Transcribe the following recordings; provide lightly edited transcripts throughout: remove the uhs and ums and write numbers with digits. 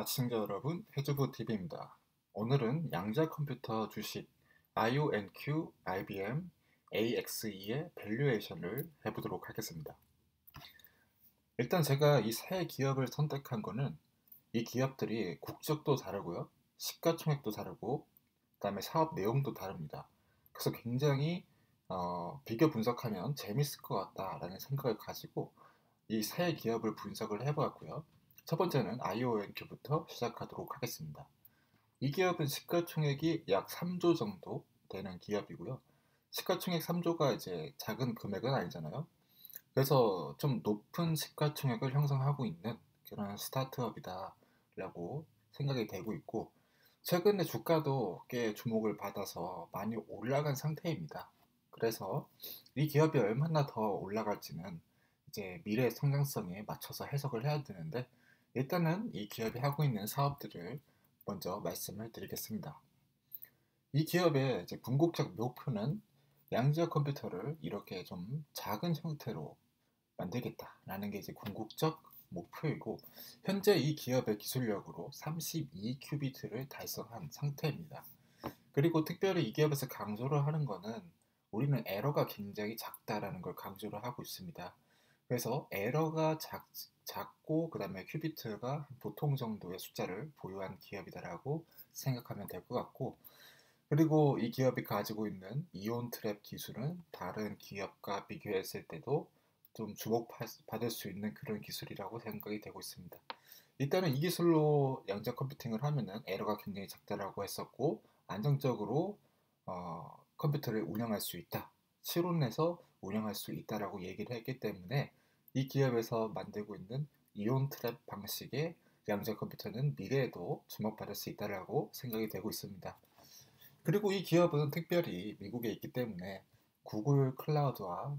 시청자 여러분, 해주부TV입니다. 오늘은 양자 컴퓨터 주식 IONQ, IBM, AXE의 밸류에이션을 해보도록 하겠습니다. 일단 제가 이 세 기업을 선택한 거는 이 기업들이 국적도 다르고요, 시가총액도 다르고, 그다음에 사업 내용도 다릅니다. 그래서 굉장히 비교 분석하면 재밌을 것 같다라는 생각을 가지고 이 세 기업을 분석을 해보았고요. 첫 번째는 IONQ부터 시작하도록 하겠습니다. 이 기업은 시가총액이 약 3조 정도 되는 기업이고요. 시가총액 3조가 이제 작은 금액은 아니잖아요. 그래서 좀 높은 시가총액을 형성하고 있는 그런 스타트업이다라고 생각이 되고 있고, 최근에 주가도 꽤 주목을 받아서 많이 올라간 상태입니다. 그래서 이 기업이 얼마나 더 올라갈지는 이제 미래 성장성에 맞춰서 해석을 해야 되는데, 일단은 이 기업이 하고 있는 사업들을 먼저 말씀을 드리겠습니다. 이 기업의 이제 궁극적 목표는 양자 컴퓨터를 이렇게 좀 작은 형태로 만들겠다라는 게 이제 궁극적 목표이고, 현재 이 기업의 기술력으로 32큐비트를 달성한 상태입니다. 그리고 특별히 이 기업에서 강조를 하는 거는 우리는 에러가 굉장히 작다라는 걸 강조를 하고 있습니다. 그래서 에러가 작고 그다음에 큐비트가 보통 정도의 숫자를 보유한 기업이다라고 생각하면 될 것 같고, 그리고 이 기업이 가지고 있는 이온 트랩 기술은 다른 기업과 비교했을 때도 좀 주목받을 수 있는 그런 기술이라고 생각이 되고 있습니다. 일단은 이 기술로 양자 컴퓨팅을 하면은 에러가 굉장히 작다라고 했었고, 안정적으로 컴퓨터를 운영할 수 있다, 실온에서 운영할 수 있다라고 얘기를 했기 때문에 이 기업에서 만들고 있는 이온 트랩 방식의 양자 컴퓨터는 미래에도 주목받을 수 있다라고 생각이 되고 있습니다. 그리고 이 기업은 특별히 미국에 있기 때문에 구글 클라우드와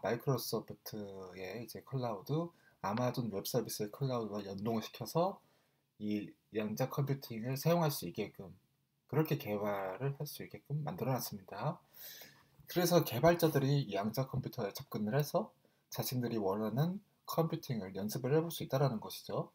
마이크로소프트의 이제 클라우드, 아마존 웹 서비스의 클라우드와 연동을 시켜서 이 양자 컴퓨팅을 사용할 수 있게끔, 그렇게 개발을 할 수 있게끔 만들어 놨습니다. 그래서 개발자들이 이 양자 컴퓨터에 접근을 해서 자신들이 원하는 컴퓨팅을 연습을 해볼 수 있다는 것이죠.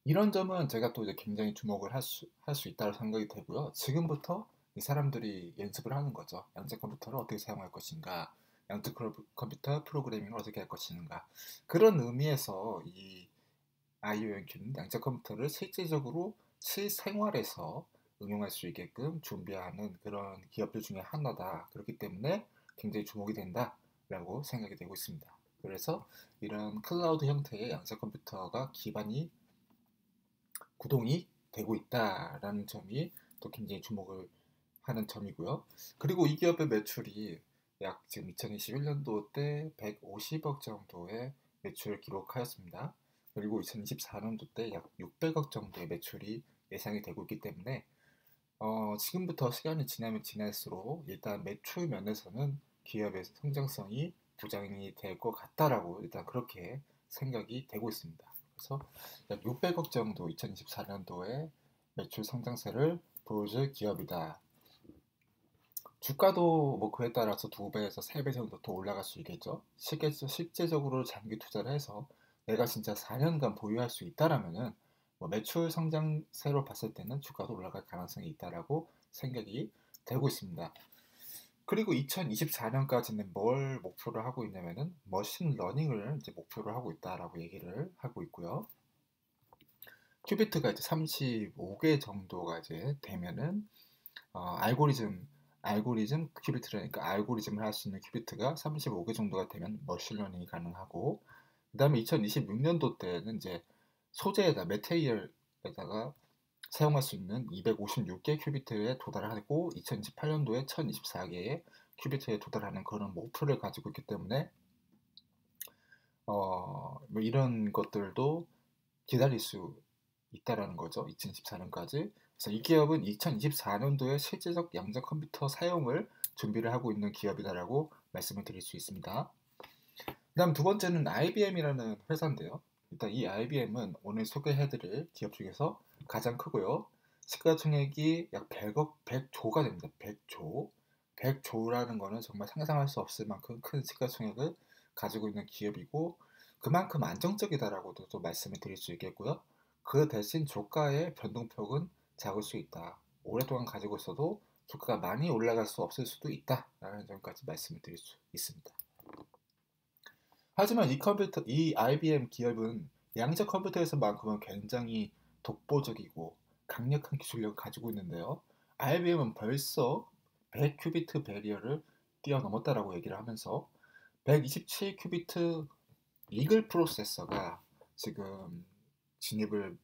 이런 점은 제가 또 이제 굉장히 주목을 할 수 있다고 생각이 되고요. 지금부터 이 사람들이 연습을 하는 거죠. 양자 컴퓨터를 어떻게 사용할 것인가, 양자 컴퓨터 프로그래밍을 어떻게 할 것인가. 그런 의미에서 이 IONQ는 양자 컴퓨터를 실질적으로 실생활에서 응용할 수 있게끔 준비하는 그런 기업들 중에 하나다. 그렇기 때문에 굉장히 주목이 된다라고 생각이 되고 있습니다. 그래서 이런 클라우드 형태의 양자 컴퓨터가 기반이 구동이 되고 있다라는 점이 또 굉장히 주목을 하는 점이고요. 그리고 이 기업의 매출이 약 지금 2021년도 때 150억 정도의 매출을 기록하였습니다. 그리고 2024년도 때 약 600억 정도의 매출이 예상이 되고 있기 때문에 지금부터 시간이 지나면 지날수록 일단 매출 면에서는 기업의 성장성이 보장이 될 것 같다라고 일단 그렇게 생각이 되고 있습니다. 그래서 약 600억 정도 2024년도에 매출 성장세를 보여줄 기업이다. 주가도 뭐 그에 따라서 2배에서 3배 정도 더 올라갈 수 있겠죠. 실제적으로 장기 투자를 해서 내가 진짜 4년간 보유할 수 있다라면은 뭐 매출 성장세로 봤을 때는 주가도 올라갈 가능성이 있다라고 생각이 되고 있습니다. 그리고 2024년까지는 뭘 목표로 하고 있냐면은 머신 러닝을 이제 목표로 하고 있다라고 얘기를 하고 있고요. 큐비트가 이제 35개 정도가 이제 되면은 알고리즘 큐비트라니까 알고리즘을 할 수 있는 큐비트가 35개 정도가 되면 머신러닝이 가능하고, 그다음에 2026년도 때는 이제 소재에다 메테리얼에다가 사용할 수 있는 256개 큐비트에 도달하고 2028년도에 1024개의 큐비트에 도달하는 그런 목표를 가지고 있기 때문에 뭐 이런 것들도 기다릴 수 있다라는 거죠. 2024년까지. 그래서 이 기업은 2024년도에 실제적 양자 컴퓨터 사용을 준비를 하고 있는 기업이다라고 말씀을 드릴 수 있습니다. 그다음 두 번째는 IBM이라는 회사인데요. 일단 이 IBM은 오늘 소개해드릴 기업 중에서 가장 크고요. 시가총액이 약 100조가 됩니다. 100조. 100조라는 거는 정말 상상할 수 없을 만큼 큰 시가총액을 가지고 있는 기업이고, 그만큼 안정적이다라고도 또 말씀을 드릴 수 있겠고요. 그 대신 주가의 변동폭은 작을 수 있다. 오랫동안 가지고 있어도 주가가 많이 올라갈 수 없을 수도 있다라는 점까지 말씀을 드릴 수 있습니다. 하지만 이 IBM 기업은 양자 컴퓨터에서만큼은 굉장히 독보적이고 강력한 기술력을 가지고 있는데요. IBM은 벌써 100큐비트 배리어를 뛰어넘었다라고 얘기를 하면서 127큐비트 이글 프로세서가 지금 진입을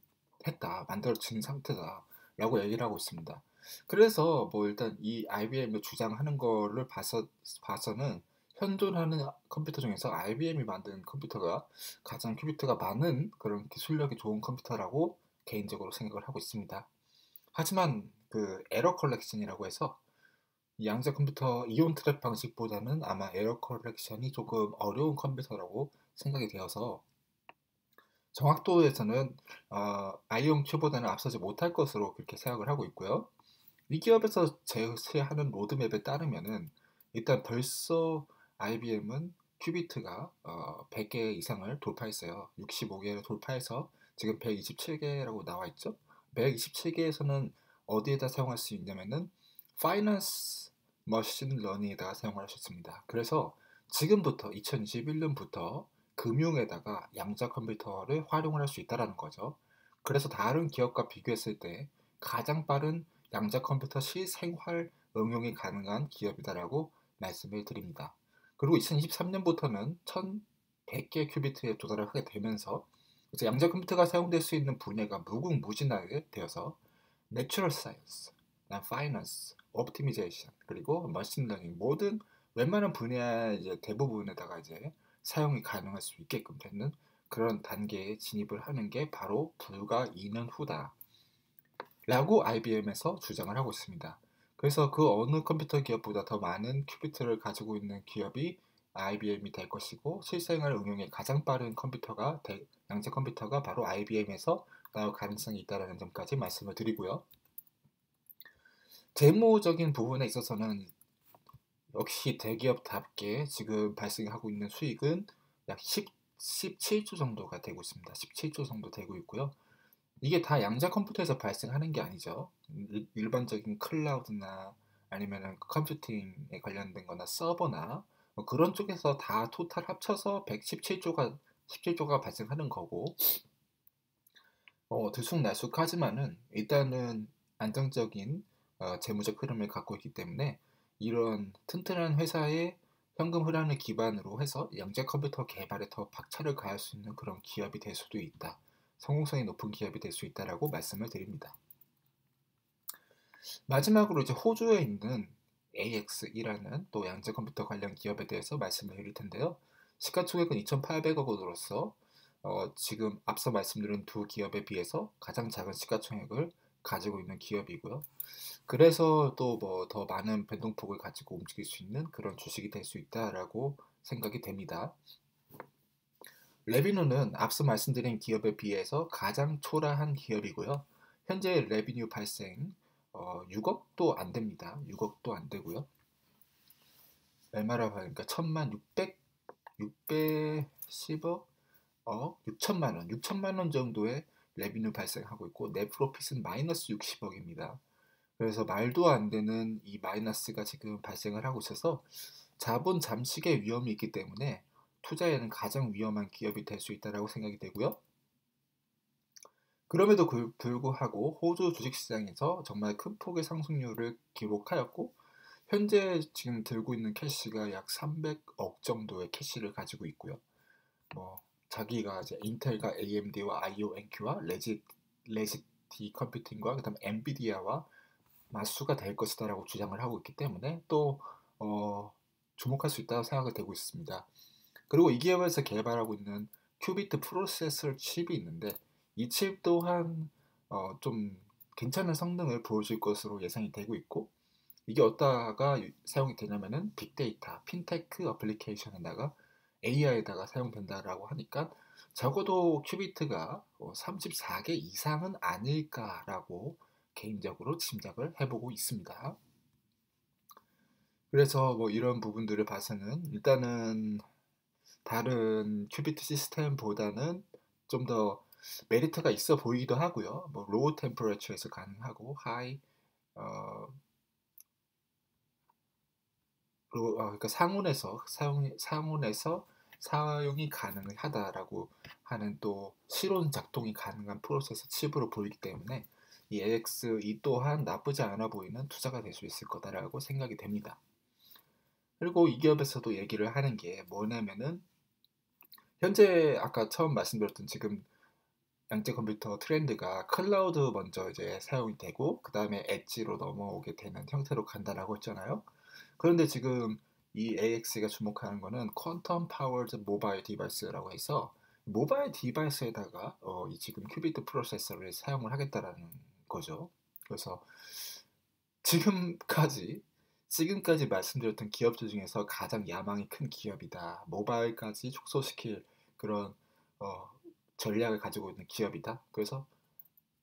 했다, 만들어진 상태다라고 얘기를 하고 있습니다. 그래서 뭐 일단 이 IBM이 주장하는 거를 봐서는 현존하는 컴퓨터 중에서 IBM이 만든 컴퓨터가 가장 큐비트가 많은 그런 기술력이 좋은 컴퓨터라고 개인적으로 생각을 하고 있습니다. 하지만 그 에러 컬렉션이라고 해서 이 양자 컴퓨터 이온 트랩 방식보다는 아마 에러 컬렉션이 조금 어려운 컴퓨터라고 생각이 되어서 정확도에서는 아이온 큐보다는 앞서지 못할 것으로 그렇게 생각을 하고 있고요. 이 기업에서 제시하는 로드맵에 따르면은 일단 벌써 IBM은 큐비트가 100개 이상을 돌파했어요. 65개를 돌파해서 지금 127개라고 나와 있죠. 127개에서는 어디에다 사용할 수 있냐면은 파이낸스 머신 러닝에다가 사용할 수 있습니다. 그래서 지금부터 2021년부터 금융에다가 양자 컴퓨터를 활용을 할 수 있다라는 거죠. 그래서 다른 기업과 비교했을 때 가장 빠른 양자 컴퓨터 실생활 응용이 가능한 기업이다라고 말씀을 드립니다. 그리고 2023년부터는 1100개 큐비트에 도달을 하게 되면서 이제 양자 컴퓨터가 사용될 수 있는 분야가 무궁무진하게 되어서 내추럴 사이언스, 파이낸스, 옵티미제이션, 그리고 머신러닝 모든 웬만한 분야의 이제 대부분에다가 이제 사용이 가능할 수 있게끔 되는 그런 단계에 진입을 하는 게 바로 불과 2년 후다. 라고 IBM에서 주장을 하고 있습니다. 그래서 그 어느 컴퓨터 기업보다 더 많은 큐비트를 가지고 있는 기업이 IBM이 될 것이고 실생활 응용에 가장 빠른 양자 컴퓨터가 바로 IBM에서 나올 가능성이 있다는 점까지 말씀을 드리고요. 재무적인 부분에 있어서는 역시 대기업답게 지금 발생하고 있는 수익은 약 17조 정도가 되고 있습니다. 17조 정도 되고 있고요. 이게 다 양자 컴퓨터에서 발생하는 게 아니죠. 일반적인 클라우드나 아니면은 컴퓨팅에 관련된 거나 서버나 뭐 그런 쪽에서 다 토탈 합쳐서 117조가 발생하는 거고 들쑥날쑥하지만은 일단은 안정적인 재무적 흐름을 갖고 있기 때문에 이런 튼튼한 회사의 현금 흐름을 기반으로 해서 양자 컴퓨터 개발에 더 박차를 가할 수 있는 그런 기업이 될 수도 있다. 성공성이 높은 기업이 될 수 있다라고 말씀을 드립니다. 마지막으로 이제 호주에 있는 AX이라는 또 양자 컴퓨터 관련 기업에 대해서 말씀을 드릴 텐데요. 시가총액은 2,800억 원으로서 지금 앞서 말씀드린 두 기업에 비해서 가장 작은 시가총액을 가지고 있는 기업이고요. 그래서 또 뭐 더 많은 변동폭을 가지고 움직일 수 있는 그런 주식이 될 수 있다라고 생각이 됩니다. 레비뉴는 앞서 말씀드린 기업에 비해서 가장 초라한 기업이고요. 현재 레비뉴 발생 6억도 안 됩니다. 6억도 안 되고요. 얼마라고 하니까 610억 6천만 원 정도의 레비뉴 발생하고 있고 net 프로핏은 마이너스 60억입니다. 그래서 말도 안 되는 이 마이너스가 지금 발생을 하고 있어서 자본 잠식의 위험이 있기 때문에 투자에는 가장 위험한 기업이 될 수 있다고 생각이 되고요. 그럼에도 불구하고 호주 주식시장에서 정말 큰 폭의 상승률을 기록하였고 현재 지금 들고 있는 캐시가 약 300억 정도의 캐시를 가지고 있고요. 뭐 자기가 이제 인텔과 AMD와 IONQ와 레지티 컴퓨팅과 그다음 엔비디아와 맞수가 될 것이다라고 주장을 하고 있기 때문에 또 주목할 수 있다고 생각이 되고 있습니다. 그리고 이 기업에서 개발하고 있는 큐비트 프로세서 칩이 있는데 이 칩 또한 좀 괜찮은 성능을 보여줄 것으로 예상이 되고 있고 이게 어디다가 사용이 되냐면은 빅데이터, 핀테크 어플리케이션에다가 AI에다가 사용된다라고 하니까 적어도 큐비트가 34개 이상은 아닐까라고 개인적으로 짐작을 해보고 있습니다. 그래서 뭐 이런 부분들을 봐서는 일단은 다른 큐비트 시스템보다는 좀 더 메리트가 있어 보이기도 하고요. 뭐 로우 템퍼레처에서 가능하고 하이 어, 그러니까 상온에서 사용이 가능하다라고 하는 또 실온 작동이 가능한 프로세서 칩으로 보이기 때문에 이 AX2 또한 나쁘지 않아 보이는 투자가 될 수 있을 거다라고 생각이 됩니다. 그리고 이 기업에서도 얘기를 하는 게 뭐냐면은 현재 아까 처음 말씀드렸던 지금 양자 컴퓨터 트렌드가 클라우드 먼저 이제 사용이 되고 그 다음에 엣지로 넘어오게 되는 형태로 간다라고 했잖아요. 그런데 지금 이 AX가 주목하는 거는 퀀텀 파워드 모바일 디바이스라고 해서 모바일 디바이스에다가 이 지금 큐비트 프로세서를 사용을 하겠다라는 거죠. 그래서 지금까지 지금까지 말씀드렸던 기업들 중에서 가장 야망이 큰 기업이다. 모바일까지 축소시킬 그런 어, 전략을 가지고 있는 기업이다. 그래서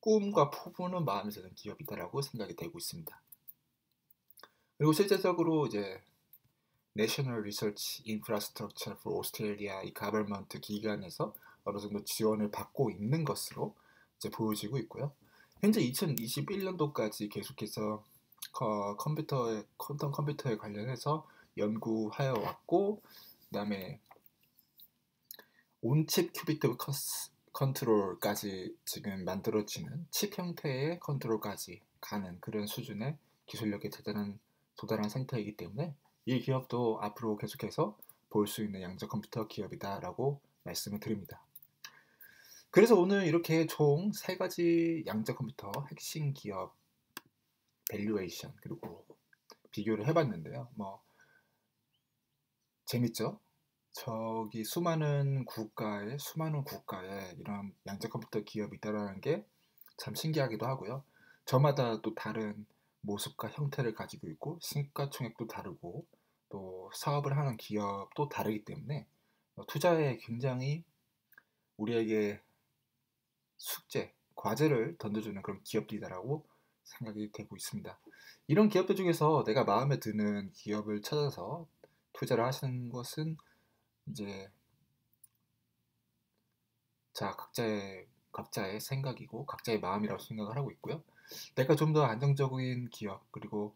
꿈과 포부는 마음에 드는 기업이다라고 생각이 되고 있습니다. 그리고 실제적으로 이제 National Research Infrastructure for Australia 이 가버먼트 기관에서 어느 정도 지원을 받고 있는 것으로 이제 보여지고 있고요. 현재 2021년도까지 계속해서 퀀텀 컴퓨터에 관련해서 연구하여 왔고, 그다음에 온칩 큐비트 컨트롤까지 지금 만들어지는 칩 형태의 컨트롤까지 가는 그런 수준의 기술력에 도달한 상태이기 때문에 이 기업도 앞으로 계속해서 볼 수 있는 양자 컴퓨터 기업이다라고 말씀을 드립니다. 그래서 오늘 이렇게 총 3가지 양자 컴퓨터 핵심 기업 밸류에이션 그리고 비교를 해봤는데요. 뭐 재밌죠? 저기 수많은 국가에 이런 양자 컴퓨터 기업이 있다라는 게 참 신기하기도 하고요. 저마다 또 다른 모습과 형태를 가지고 있고 시가총액도 다르고 또 사업을 하는 기업도 다르기 때문에 투자에 굉장히 우리에게 과제를 던져주는 그런 기업들이다라고 생각이 되고 있습니다. 이런 기업들 중에서 내가 마음에 드는 기업을 찾아서 투자를 하시는 것은 이제 각자의 생각이고 각자의 마음이라고 생각을 하고 있고요. 내가 좀 더 안정적인 기업 그리고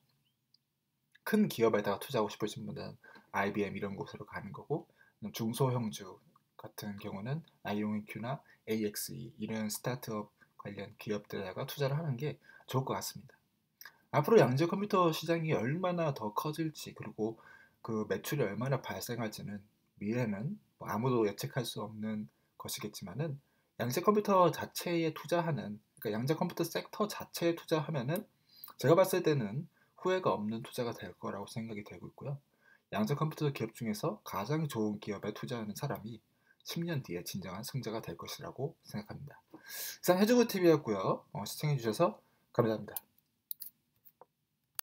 큰 기업에다가 투자하고 싶으신 분들은 IBM 이런 곳으로 가는 거고 중소형주 같은 경우는 IONQ나 AXE 이런 스타트업 관련 기업들에다가 투자를 하는 게 좋을 것 같습니다. 앞으로 양자 컴퓨터 시장이 얼마나 더 커질지 그리고 그 매출이 얼마나 발생할지는 미래는 뭐 아무도 예측할 수 없는 것이겠지만은 양자 컴퓨터 자체에 투자하는 그러니까 양자 컴퓨터 섹터 자체에 투자하면은 제가 봤을 때는 후회가 없는 투자가 될 거라고 생각이 되고 있고요. 양자 컴퓨터 기업 중에서 가장 좋은 기업에 투자하는 사람이 10년 뒤에 진정한 승자가 될 것이라고 생각합니다. 이상 해주고 TV였고요. 시청해주셔서 감사합니다.